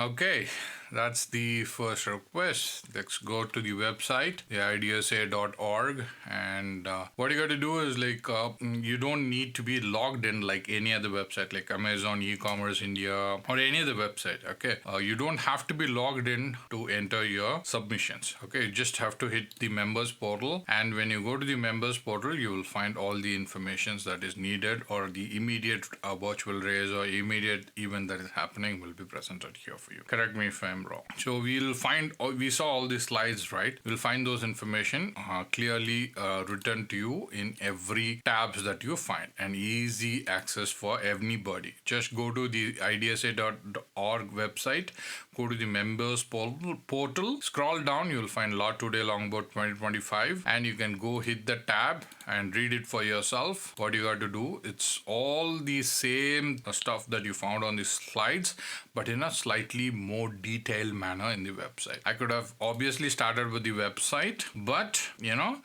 Okay, that's the first request. Let's go to the website, theidsa.org, and what you got to do is you don't need to be logged in like any other website, like Amazon, e-commerce India, or any other website. Okay, you don't have to be logged in to enter your submissions. Okay, you just have to hit the members portal, and when you go to the members portal, you will find all the information that is needed, or the immediate virtual raise or immediate event that is happening will be presented here for you. Correct me if I'm wrong. So we saw all these slides, right? We'll find those information clearly written to you in every tabs that you find, and easy access for anybody. Just go to the idsa.org website, go to the members portal, scroll down, you'll find Law Today Longboard 2025, and you can go hit the tab and read it for yourself. What you got to do, it's all the same stuff that you found on the slides, but in a slightly more detailed manner in the website. I could have obviously started with the website, but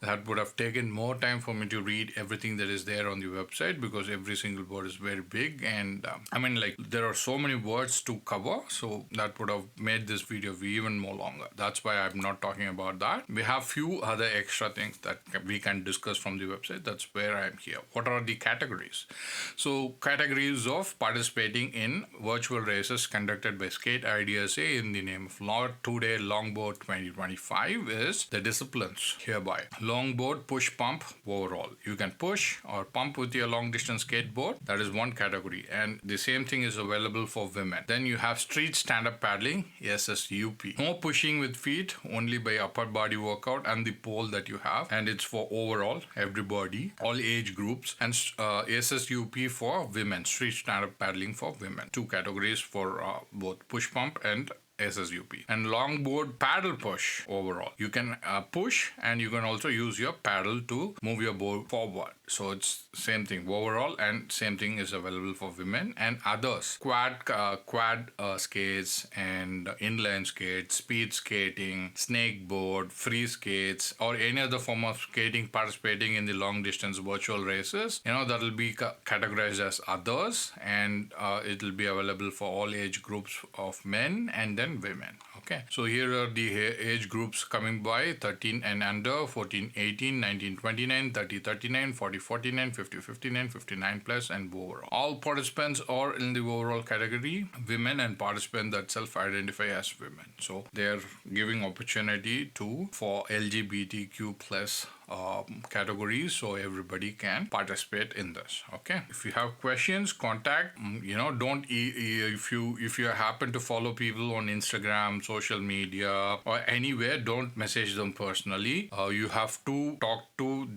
that would have taken more time for me to read everything that is there on the website, because every single word is very big, and there are so many words to cover, so that would have made this video even more longer. That's why I'm not talking about that. We have few other extra things that we can discuss from the website. That's where I'm here. What are the categories? So categories of participating in virtual races conducted by Skate IDSA in the name of Law Today Longboard 2025 is the disciplines hereby. Longboard, push, pump, overall. You can push or pump with your long distance skateboard. That is one category, and the same thing is available for women. Then you have street stand-up paddling, SSUP. No pushing with feet, only by upper body workout and the pole that you have, and it's for overall everybody, all age groups, and SSUP for women, street stand-up paddling for women. Two categories for both push pump and SSUP. And longboard paddle push overall. You can push, and you can also use your paddle to move your board forward. So it's same thing overall, and same thing is available for women and others. Quad skates and inline skates, speed skating, snakeboard, free skates, or any other form of skating participating in the long distance virtual races. That will be categorized as others, and it will be available for all age groups of men and then women. Okay, so here are the age groups coming by: 13 and under, 14 18, 19 29, 30 39, 40 49, 50 59, 59 plus, and overall. All participants are in the overall category women, and participants that self-identify as women. So they are giving opportunity for LGBTQ plus categories, so everybody can participate in this. Okay, if you have questions, contact. Don't if you happen to follow people on Instagram, social media, or anywhere, don't message them personally. You have to talk to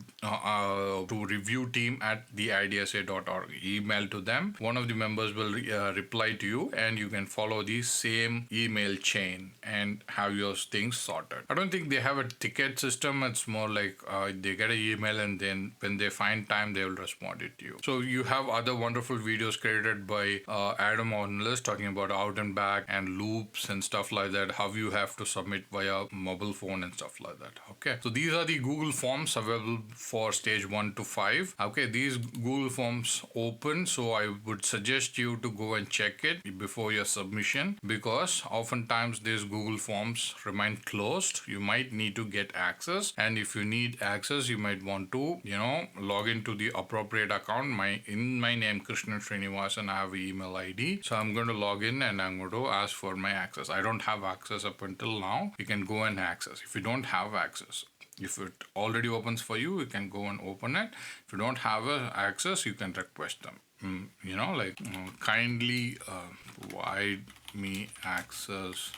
review team at theidsa.org. Email to them. One of the members will reply to you, and you can follow the same email chain and have your things sorted. I don't think they have a ticket system. It's more like they get an email, and then when they find time, they will respond it to you. So you have other wonderful videos created by Adam Ornelas talking about out and back and loops and stuff like that, how you have to submit via mobile phone and stuff like that. Okay, so these are the Google Forms available for stage 1 to 5. Okay, these Google Forms open, so I would suggest you to go and check it before your submission, because oftentimes these Google Forms remain closed. You might need to get access, and if you need access, you might want to log into the appropriate account. In my name, Krishnan Srinivasan, I have an email ID, so I'm going to log in and I'm going to ask for my access. I don't have access up until now. You can go and access. If you don't have access, if it already opens for you, you can go and open it. If you don't have access, you can request them. Kindly provide me access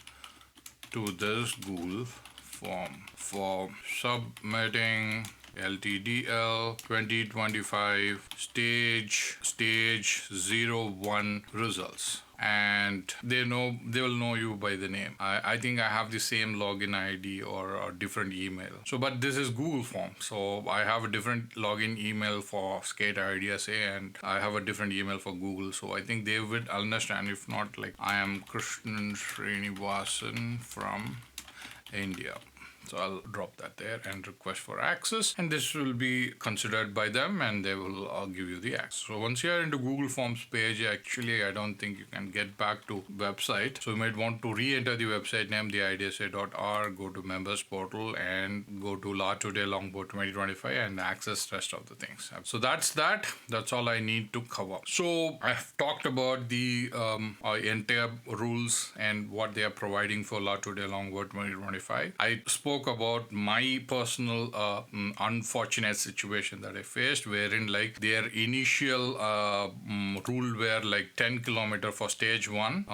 to this Google form for submitting LTDL 2025 stage 01 results. And they will know you by the name. I think I have the same login ID or a different email. So, but this is Google Form. So I have a different login email for Skate IDSA, and I have a different email for Google. So I think they would understand. If not, I am Krishnan Srinivasan from India. So I'll drop that there and request for access, and this will be considered by them, and they will give you the access. So once you're into Google Forms page, actually I don't think you can get back to website. So you might want to re-enter the website name, theidsa.org, go to members portal and go to La Today Longboard 2025 and access rest of the things. So that's all I need to cover. So I've talked about the entire rules and what they are providing for La Today Longboard 2025. I spoke about my personal unfortunate situation that I faced, wherein like their initial rule were like 10 kilometer for stage 1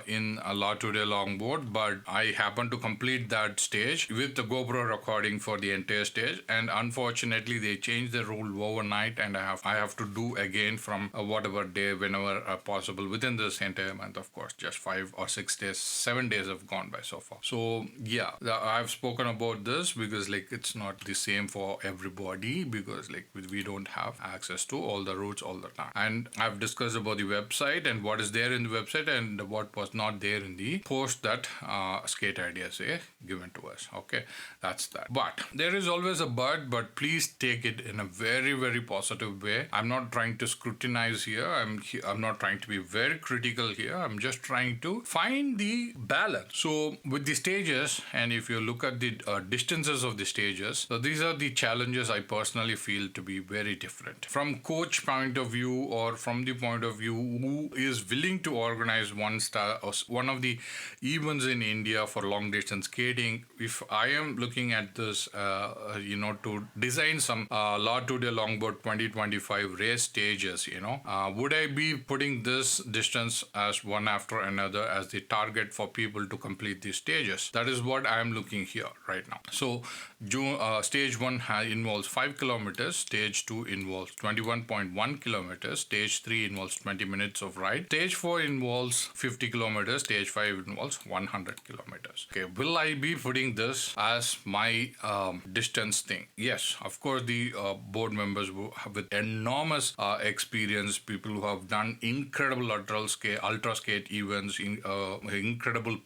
in a La Today Longboard, but I happened to complete that stage with the GoPro recording for the entire stage, and unfortunately they changed the rule overnight, and I have to do again from whatever day, whenever possible within this entire month. Of course, just 5 or 6 days, 7 days have gone by so far. So yeah, I've spoken about this because like it's not the same for everybody, because like we don't have access to all the routes all the time. And I've discussed about the website and what is there in the website and what was not there in the post that Skate Ideas given to us. Okay, that's that. But there is always a but please take it in a very, very positive way. I'm not trying to scrutinize here. I'm not trying to be very critical here. I'm just trying to find the balance. So with the stages, and if you look at the distances of the stages, so these are the challenges I personally feel to be very different. From coach point of view, or from the point of view who is willing to organize one of the events in India for long distance skating, if I am looking at this, to design some La Today Longboard 2025 race stages, would I be putting this distance as one after another as the target for people to complete these stages? That is what I am looking here right now. So stage 1 involves 5 kilometers, stage 2 involves 21.1 kilometers, stage 3 involves 20 minutes of ride, stage 4 involves 50 kilometers, stage 5 involves 100 kilometers. Okay, will I be putting this as my distance thing? Yes, of course, the board members with enormous experience, people who have done incredible ultra skate events, incredible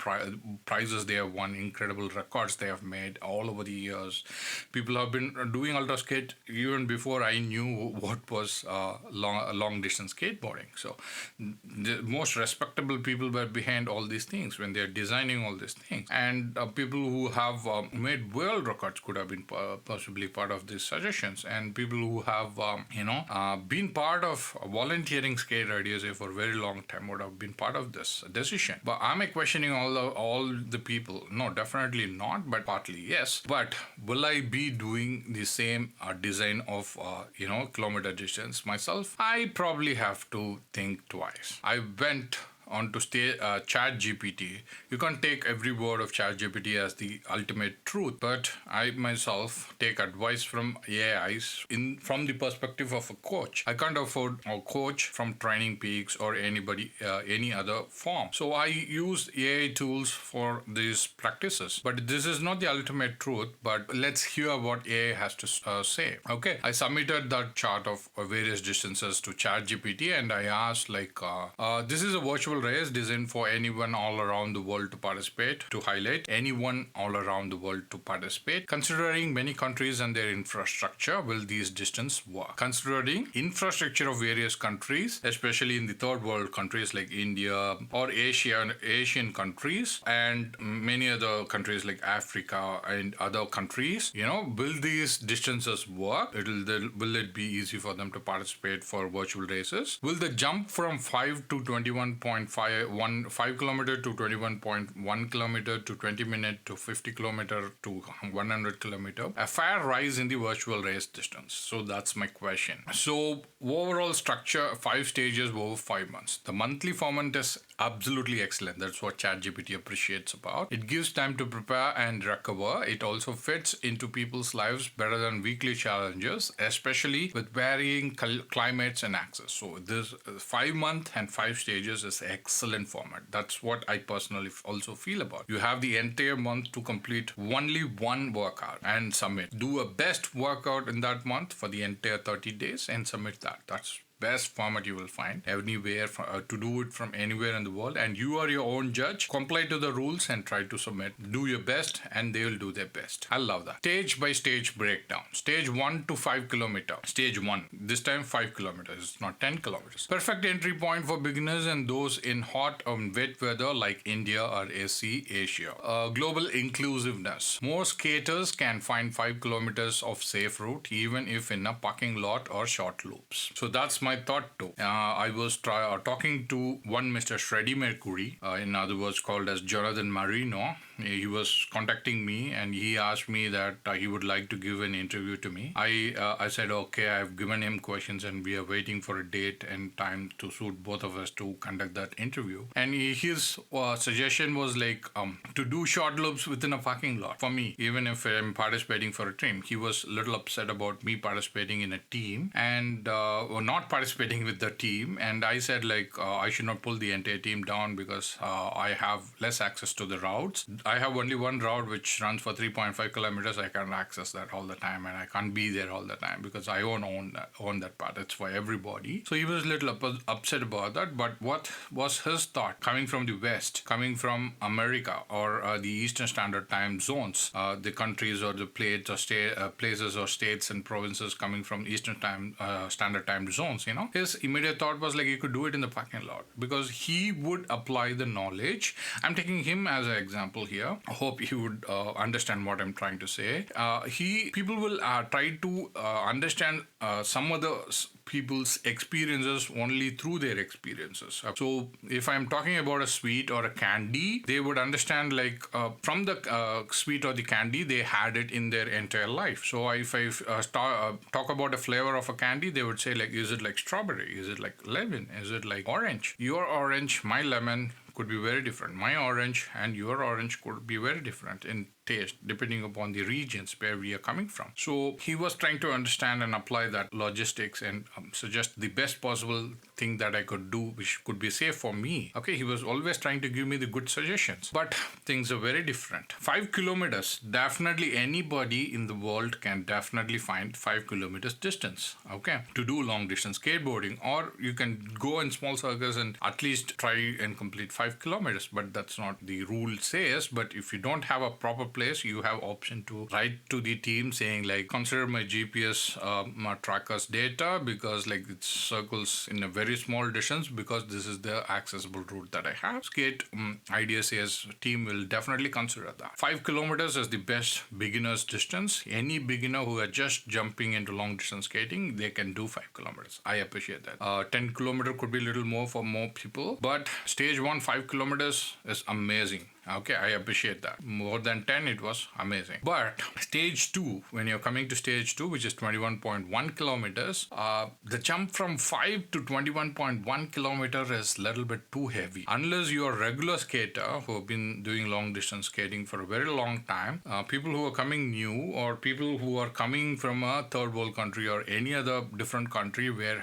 prizes they have won, incredible records they have made all over the years. People have been doing ultra skate even before I knew what was long distance skateboarding. So the most respectable people were behind all these things when they are designing all these things, and people who have made world records could have been possibly part of these suggestions, and people who have been part of volunteering Skate Ideas for a very long time would have been part of this decision. But am I questioning all the people? No, definitely not, but partly yes. But will I be doing the same design of kilometer distance myself? I probably have to think twice. I went onto ChatGPT. You can't take every word of ChatGPT as the ultimate truth, but I myself take advice from AIs from the perspective of a coach. I can't afford a coach from Training Peaks or anybody, any other form. So I use AI tools for these practices. But this is not the ultimate truth, but let's hear what AI has to say. Okay, I submitted that chart of various distances to ChatGPT, and I asked this is a virtual race designed for anyone all around the world to participate, to highlight anyone all around the world to participate. Considering many countries and their infrastructure, will these distance work? Considering infrastructure of various countries, especially in the third world countries like India or Asian countries, and many other countries like Africa and other countries, will these distances work? Will it be easy for them to participate for virtual races? Will the jump from 5 to 5 kilometer to 21.1 kilometer to 20 minute to 50 kilometer to 100 kilometer a fair rise in the virtual race distance? So that's my question. So overall structure, 5 stages over 5 months. The monthly format is absolutely excellent. That's what ChatGPT appreciates about. It gives time to prepare and recover. It also fits into people's lives better than weekly challenges, especially with varying climates and access. So this 5 month and 5 stages is excellent format. That's what I personally also feel about. You have the entire month to complete only one workout and submit. Do a best workout in that month for the entire 30 days and submit that. That's best format you will find anywhere to do it from anywhere in the world. And you are your own judge. Comply to the rules and try to submit. Do your best and they will do their best. I love that. Stage by stage breakdown. Stage 1 to 5 kilometer. Stage 1. This time 5 kilometers, not 10 kilometers. Perfect entry point for beginners and those in hot and wet weather like India or Asia. Global inclusiveness. More skaters can find 5 kilometers of safe route even if in a parking lot or short loops. So that's my thought too. I was talking to one Mr. Freddie Mercury, in other words called as Jonathan Marino. He was contacting me and he asked me that he would like to give an interview to me. I said, okay, I've given him questions and we are waiting for a date and time to suit both of us to conduct that interview. And his suggestion was like to do short loops within a parking lot for me, even if I'm participating for a team. He was a little upset about me participating in a team and not participating with the team. And I said like I should not pull the entire team down because I have less access to the routes. I have only one route which runs for 3.5 kilometers. I can't access that all the time and I can't be there all the time because I own that part. It's for everybody. So he was a little upset about that. But what was his thought? Coming from the West, coming from America or the Eastern Standard Time zones, the countries or the places or states and provinces coming from Eastern Time Standard Time zones, his immediate thought was like he could do it in the parking lot because he would apply the knowledge. I'm taking him as an example here. I hope you would understand what I'm trying to say. People will try to understand some other people's experiences only through their experiences. So if I'm talking about a sweet or a candy, they would understand like from the sweet or the candy, they had it in their entire life. So if I talk about a flavor of a candy, they would say like, is it like strawberry? Is it like lemon? Is it like orange? Your orange, my lemon could be very different. My orange and your orange could be very different in taste depending upon the regions where we are coming from. So he was trying to understand and apply that logistics and suggest the best possible thing that I could do which could be safe for me. Okay, he was always trying to give me the good suggestions, but things are very different. 5 kilometers, definitely anybody in the world can definitely find 5 kilometers distance, okay, to do long distance skateboarding, or you can go in small circles and at least try and complete 5 kilometers, but that's not the rule says. But if you don't have a proper place, you have option to write to the team saying like, consider my GPS my tracker's data because like it circles in a very small distance because this is the accessible route that I have. Skate IDSA's team will definitely consider that. 5 kilometers is the best beginner's distance. Any beginner who are just jumping into long distance skating, they can do 5 kilometers. I appreciate that. 10 kilometer could be a little more for more people, but stage 1 5 kilometers is amazing. Okay, I appreciate that. More than 10, it was amazing. But stage 2, when you're coming to stage 2, which is 21.1 kilometers, the jump from 5 to 21.1 kilometer is a little bit too heavy. Unless you're a regular skater who have been doing long distance skating for a very long time, people who are coming new or people who are coming from a third world country or any other different country where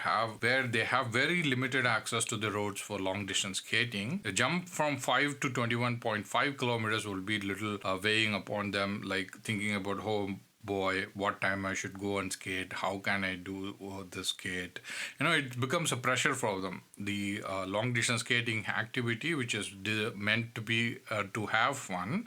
they have very limited access to the roads for long distance skating, the jump from 5 to 21.5 kilometers will be little weighing upon them, like thinking about, oh boy, what time I should go and skate, how can I do this skate. It becomes a pressure for them. The long distance skating activity, which is meant to be to have fun,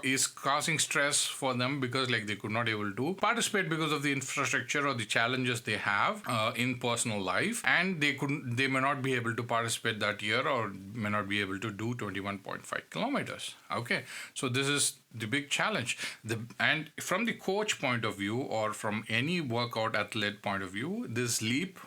is causing stress for them because like they could not able to participate because of the infrastructure or the challenges they have in personal life, and they may not be able to participate that year or may not be able to do 21.5 kilometers. Okay, so this is the big challenge. And from the coach point of view or from any workout athlete point of view, this leap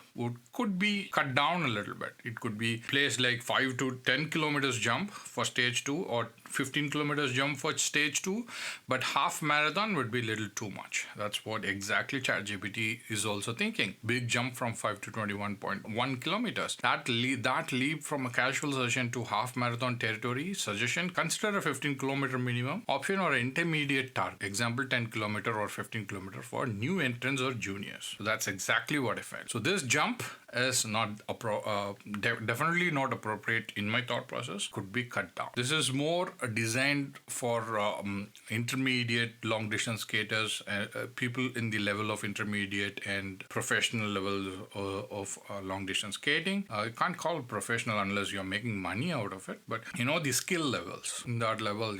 could be cut down a little bit. It could be placed like 5 to 10 kilometers jump for stage 2 or 15 kilometers jump for stage 2, but half marathon would be a little too much. That's what exactly ChatGPT is also thinking. Big jump from 5 to 21.1 kilometers. That leap from a casual session to half marathon territory, suggestion, consider a 15 kilometer minimum option or intermediate target. Example, 10 kilometer or 15 kilometer for new entrants or juniors. So that's exactly what I felt. So this jump jump is not definitely not appropriate in my thought process, could be cut down. This is more designed for intermediate long distance skaters, people in the level of intermediate and professional levels of long distance skating. You can't call it professional unless you're making money out of it, but the skill levels in that level,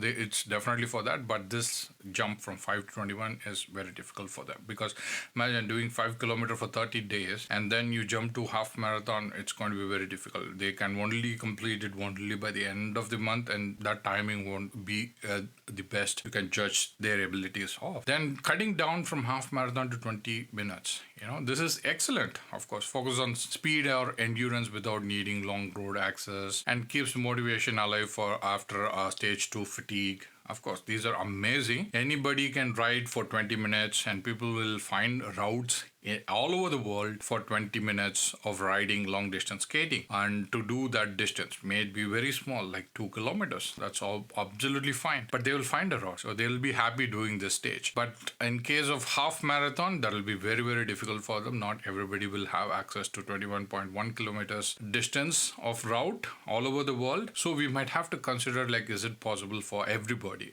it's definitely for that. But this jump from 5 to 21 is very difficult for them, because imagine doing 5 kilometers for 30 days and then you jump to half marathon. It's going to be very difficult. They can only complete it only by the end of the month, and that timing won't be the best you can judge their abilities of. Then cutting down from half marathon to 20 minutes, this is excellent. Of course, focus on speed or endurance without needing long road access, and keeps motivation alive for after stage 2 fatigue. Of course, these are amazing. Anybody can ride for 20 minutes, and people will find routes all over the world for 20 minutes of riding long distance skating. And to do that distance may be very small, like 2 kilometers. That's all absolutely fine. But they will find a route. So they will be happy doing this stage. But in case of half marathon, that will be very, very difficult for them. Not everybody will have access to 21.1 kilometers distance of route all over the world. So we might have to consider, is it possible for everybody?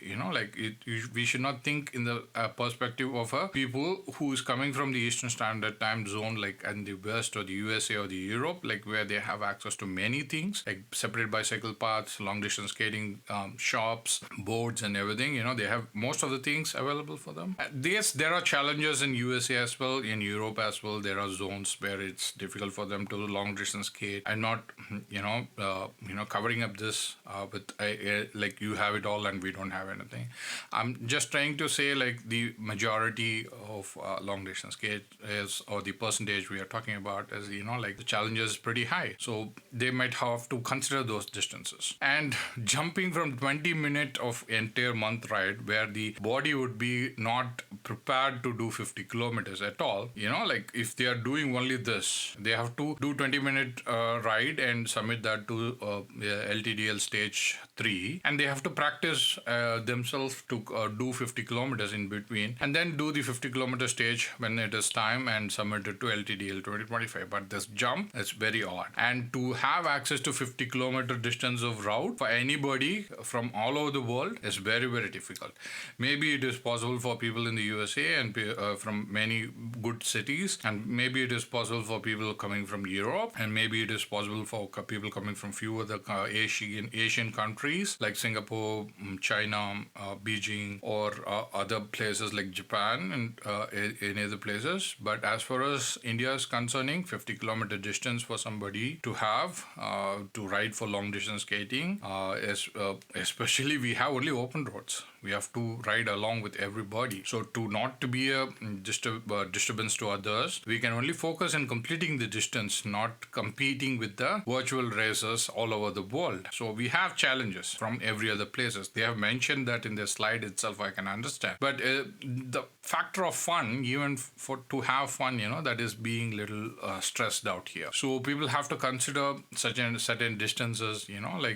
We should not think in the perspective of a people who is coming from the Eastern Standard Time Zone, like in the West or the USA or the Europe, where they have access to many things, like separate bicycle paths, long distance skating shops, boards and everything. They have most of the things available for them. Yes, there are challenges in USA as well, in Europe as well. There are zones where it's difficult for them to long distance skate. I'm not, covering up this with you have it all and we don't have anything. I'm just trying to say the majority of long distance skate is, or the percentage we are talking about is, the challenge is pretty high. So they might have to consider those distances. And jumping from 20 minutes of entire month ride, where the body would be not prepared to do 50 kilometers at all, if they are doing only this, they have to do 20-minute ride and submit that to LTDL stage 3, and they have to practice themselves to do 50 kilometers in between, and then do the 50 kilometer stage when it is time and submit it to LTDL 2025. But this jump is very odd, and to have access to 50 kilometer distance of route for anybody from all over the world is very, very difficult. Maybe it is possible for people in the USA and from many good cities, and maybe it is possible for people coming from Europe, and maybe it is possible for people coming from few other Asian countries like Singapore, China, Beijing, or other places like Japan and any other places. But as far as India is concerning, 50 kilometer distance for somebody to have to ride for long distance skating, especially we have only open roads. We have to ride along with everybody. So to not to be a disturbance to others, we can only focus on completing the distance, not competing with the virtual racers all over the world. So we have challenges from every other places. They have mentioned that in the slide itself, I can understand. But the factor of fun, even to have fun, that is being little stressed out here. So people have to consider certain distances,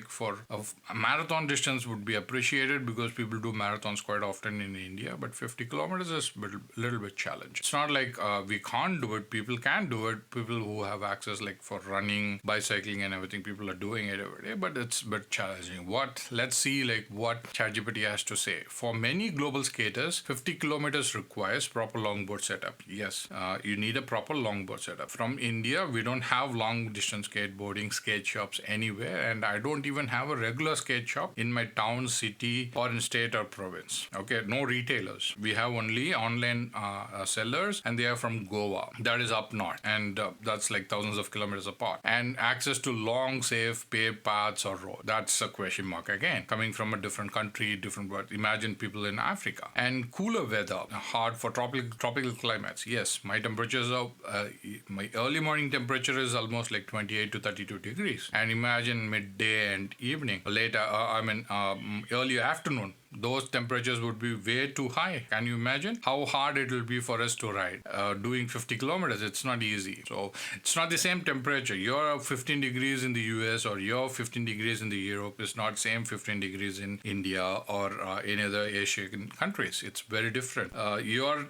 for a marathon distance would be appreciated because people do marathons quite often in India, but 50 kilometers is a little bit challenging. It's not like we can't do it. People can do it. People who have access for running, bicycling and everything, people are doing it every day, but it's a bit challenging. Let's see what ChatGPT has to say. For many global skaters, 50 kilometers requires proper longboard setup. Yes, you need a proper longboard setup. From India, we don't have long distance skateboarding skate shops anywhere, and I don't even have a regular skate shop in my town, city, or in state or province. Okay, no retailers. We have only online sellers, and they are from Goa. That is up north, and that's thousands of kilometers apart. And access to long, safe, paved paths or road. That's a question mark again. Coming from a different country, different world. Imagine people in Africa. And cooler weather, hard for tropical climates. Yes, my temperatures are, my early morning temperature is almost 28 to 32 degrees. And imagine midday and evening. Later, early afternoon. those temperatures would be way too high. Can you imagine how hard it will be for us to ride? Doing 50 kilometers, it's not easy. So it's not the same temperature. Your 15 degrees in the US or your 15 degrees in the Europe is not same 15 degrees in India or any other Asian countries. It's very different. Your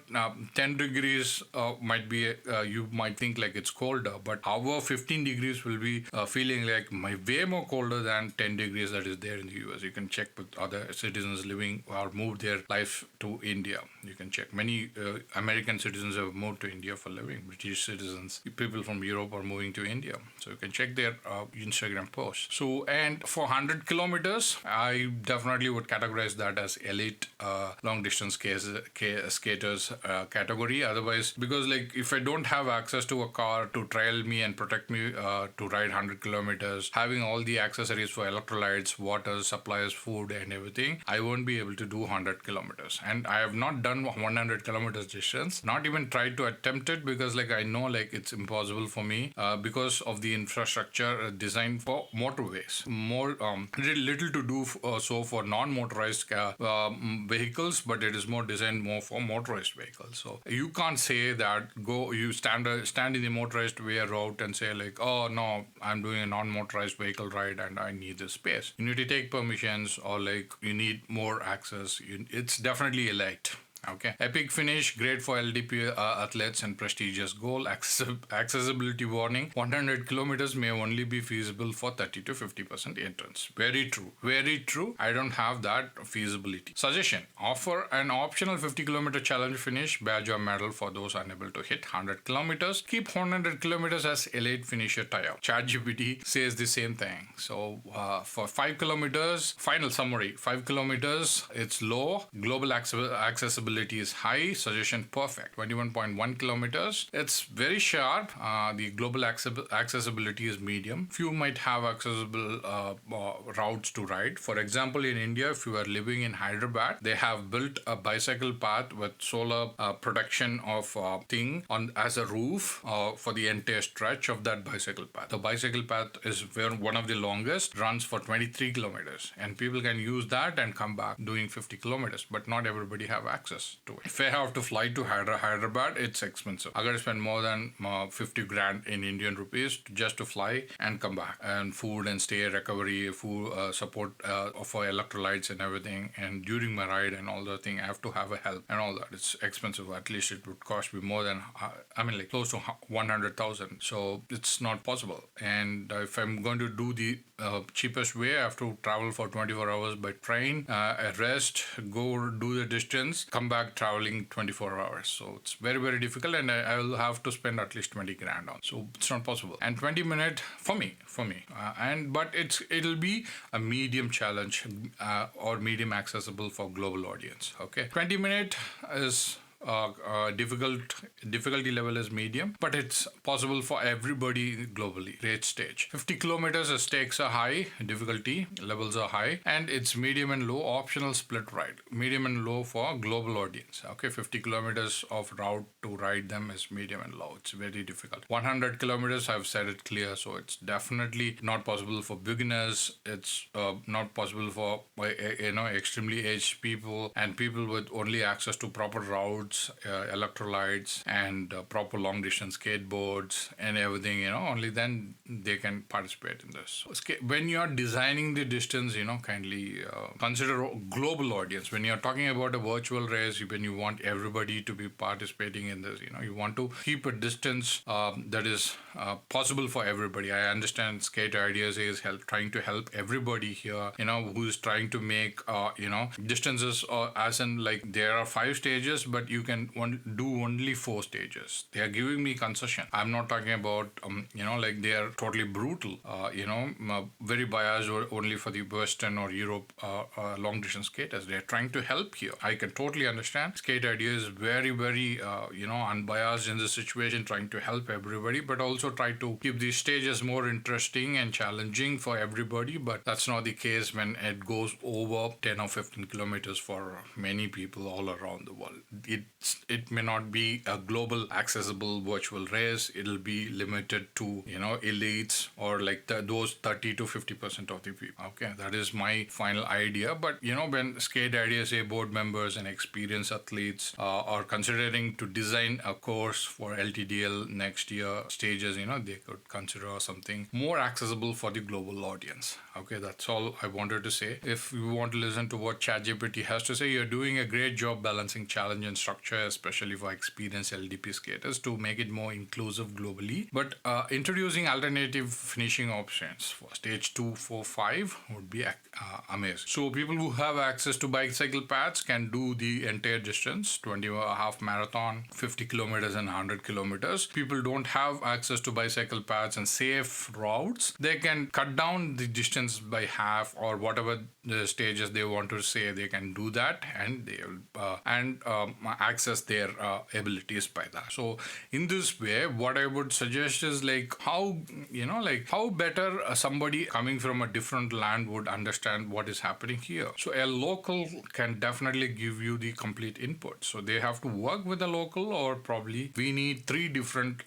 10 degrees might be, you might think like it's colder, but our 15 degrees will be feeling like way more colder than 10 degrees that is there in the US. You can check with other citizens living or moved their life to India. You can check. Many American citizens have moved to India for living. British citizens, people from Europe are moving to India. So you can check their Instagram posts. So, and for 100 kilometers, I definitely would categorize that as elite long distance skaters category. Otherwise, because like if I don't have access to a car to trail me and protect me to ride 100 kilometers, having all the accessories for electrolytes, water, supplies, food, and everything, I won't be able to do 100 kilometers. And I have not done 100 kilometers distance, not even tried to attempt it, because like I know like it's impossible for me because of the infrastructure designed for motorways. More little to do so for non-motorized vehicles, but it is more designed more for motorized vehicles. So you can't say that you stand in the motorized way route and say like, oh no, I'm doing a non-motorized vehicle ride and I need this space. You need to take permissions, or like you need more access. It's definitely elite. Okay. Epic finish, great for LDP athletes, and prestigious goal. Accessibility warning: 100 kilometers may only be feasible for 30 to 50% entrance. Very true. Very true. I don't have that feasibility. Suggestion: offer an optional 50-kilometer challenge finish, badge or medal for those unable to hit 100 kilometers. Keep 100 kilometers as elite finisher tie-up. ChatGPT says the same thing. So for 5 kilometers, final summary: 5 kilometers, it's low. Global accessibility is high. Suggestion: perfect. 21.1 kilometers, it's very sharp. The global accessibility is medium. Few might have accessible routes to ride. For example, in India, if you are living in Hyderabad, they have built a bicycle path with solar protection of thing on as a roof for the entire stretch of that bicycle path. The bicycle path is one of the longest, runs for 23 kilometers, and people can use that and come back doing 50 kilometers, but not everybody have access to it. If I have to fly to Hyderabad, it's expensive. I gotta spend more than 50 grand in Indian rupees just to fly and come back, and food and stay, recovery, food support for electrolytes and everything. And during my ride and all the thing, I have to have a help and all that. It's expensive. At least it would cost me more than like close to 100,000. So it's not possible. And if I'm going to do the cheapest way, I have to travel for 24 hours by train, rest, go do the distance, come back traveling 24 hours. So it's very, very difficult, and I will have to spend at least 20 grand on. So it's not possible. And 20-minute for me. But it'll be a medium challenge or medium accessible for global audience. Okay, 20-minute is difficulty level is medium, but it's possible for everybody globally. Great stage. 50 kilometers, the stakes are high, difficulty levels are high, and it's medium and low, optional split ride. Medium and low for global audience. Okay, 50 kilometers of route to ride them is medium and low. It's very difficult. 100 kilometers, I've said it clear, so it's definitely not possible for beginners. It's not possible for extremely aged people and people with only access to proper routes, electrolytes, and proper long distance skateboards and everything. Only then they can participate in this. When you are designing the distance, kindly consider global audience. When you're talking about a virtual race, when you want everybody to be participating in this, you want to keep a distance that is possible for everybody. I understand Skate Ideas is trying to help everybody here, who's trying to make distances, as in like there are 5 stages, but you can do only 4 stages. They are giving me concession. I'm not talking about like they are totally brutal, very biased only for the Western or Europe long distance skaters. They're trying to help here. I can totally understand. Skate Idea is very, very unbiased in this situation, trying to help everybody, but also try to keep these stages more interesting and challenging for everybody. But that's not the case when it goes over 10 or 15 kilometers for many people all around the world. It it may not be a global accessible virtual race. It'll be limited to elites or like those 30 to 50% of the people. Okay, that is my final idea. But when Skate IDSA board members and experienced athletes are considering to design a course for LTDL next year stages, they could consider something more accessible for the global audience. Okay, that's all I wanted to say. If you want to listen to what ChatGPT has to say, you're doing a great job balancing challenge and structure, especially for experienced LDP skaters, to make it more inclusive globally. But introducing alternative finishing options for stage 2, 4, 5 would be amazing. So people who have access to bicycle paths can do the entire distance, 20 half marathon, 50 kilometers and 100 kilometers. People don't have access to bicycle paths and safe routes. They can cut down the distance by half, or whatever the stages they want to say, they can do that, and they will access their abilities by that. So in this way, what I would suggest is how better somebody coming from a different land would understand what is happening here. So a local can definitely give you the complete input. So they have to work with a local, or probably we need 3 different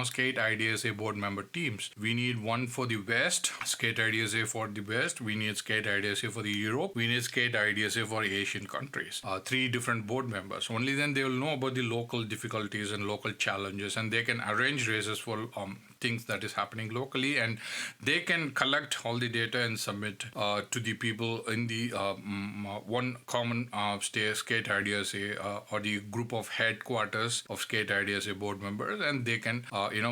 Skate IDSA board member teams. We need one for the West, Skate IDSA for the West. We need Skate IDSA for the Europe. We need Skate IDSA for Asian countries. 3 different board members. Only then they will know about the local difficulties and local challenges, and they can arrange races for things that is happening locally, and they can collect all the data and submit to the people in the one common Skate IDSA or the group of headquarters of Skate IDSA board members, and they can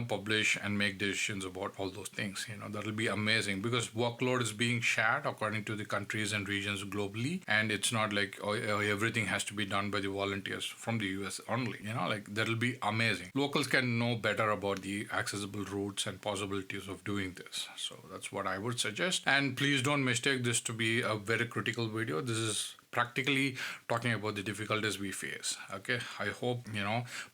publish and make decisions about all those things. That will be amazing, because workload is being shared according to the countries and regions globally, and it's not like everything has to be done by the volunteers from the US only. That will be amazing. Locals can know better about the accessible routes and possibilities of doing this. So that's what I would suggest. And please don't mistake this to be a very critical video. This is practically talking about the difficulties we face. Okay, I hope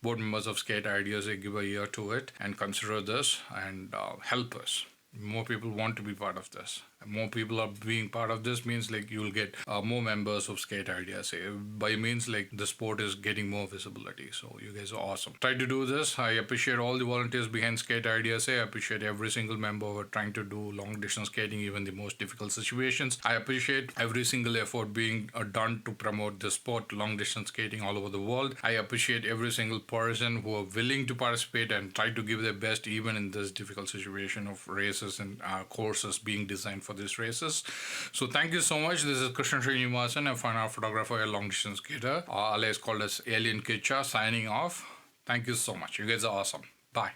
board members of Skate Ideas give a ear to it and consider this and help us. More people want to be part of this. More people are being part of this means you'll get more members of Skate Ideas. By means the sport is getting more visibility. So you guys are awesome. Try to do this. I appreciate all the volunteers behind Skate Ideas. I appreciate every single member who are trying to do long distance skating, even the most difficult situations. I appreciate every single effort being done to promote the sport, long distance skating, all over the world. I appreciate every single person who are willing to participate and try to give their best, even in this difficult situation of races and courses being designed for these races. So thank you so much. This is Srinivasan, a fine art photographer, a long distance skater, alias called as Alien Kitcha, signing off. Thank you so much. You guys are awesome. Bye.